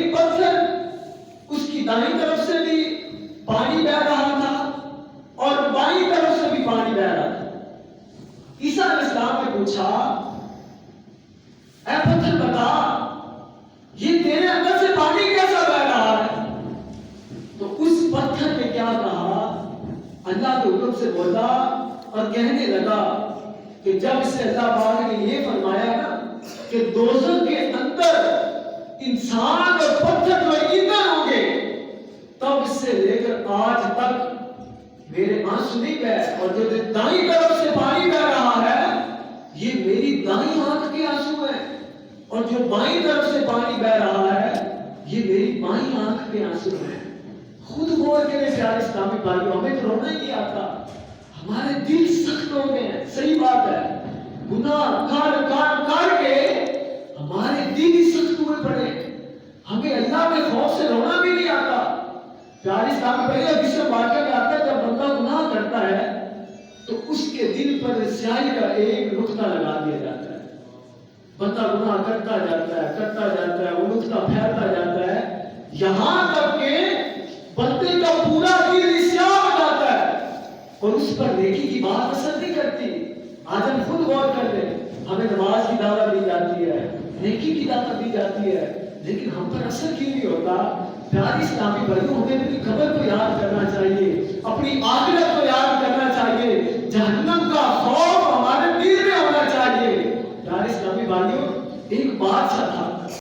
ایک پتھر اس کی دائیں طرف سے بھی پانی بہ رہا تھا اور بائیں طرف سے بھی پانی بہ رہا تھا. عیسیٰ علیہ السلام نے پوچھا اے پتھر بتا یہ تیرے اندر سے پانی کیسا بہ رہا ہے؟ تو اس پتھر نے کیا کہا؟ اللہ کے حکم سے بولا اور کہنے لگا کہ جب اس سے اللہ پاک نے یہ فرمایا نا کہ دوزخ کے اندر انسان اور پتھر جو ایندھن ہوں گے، تب اس سے لے کر آج تک میرے آنسو نہیں بہے، اور جو دائیں طرف سے پانی بہ رہا ہے یہ میری دائیں آنکھ کے آنسو ہیں، اور جو بائیں طرف سے پانی بہ رہا ہے یہ میری بائیں آنکھ کے آنسو ہیں. خود غور کریں پیارے اسلامی بھائیوں، ہمیں تو رونا ہی نہیں آتا، ہمارے دل سخت ہو گئے ہیں. صحیح بات ہے، گناہ کر کے ہمارے دل ہی سخت ہوئے پڑے، ہمیں اللہ کے خوف سے رونا بھی نہیں آتا. پیارے اسلامی بھائیوں، جس سے واقعہ میں آتا ہے جب بندہ گناہ کرتا ہے تو اس کے دل پر سیاہی کا ایک نقطہ لگا دیا جاتا ہے. بندہ گناہ کرتا جاتا ہے، وہ نقطہ پھیلتا جاتا ہے یہاں تک کہ بندے کا پورا دل سیاہ ہو جاتا ہے اور اس پر نیکی کی بات اثر نہیں کرتی. آج ہم خود غور کر لیں، ہمیں نماز کی دعوت دی جاتی ہے، نیکی کی دعوت دی جاتی ہے، لیکن ہم پر اثر کیوں نہیں ہوتا؟ پیاری اسلامی بھائیوں، ہمیں اپنی قبر کو یاد کرنا چاہیے، اپنی آخرت کو یاد کرنا چاہیے، جہنم کا خوف ہمارے دل میں ہونا چاہیے. پیارے اسلامی بھائیوں، ایک بات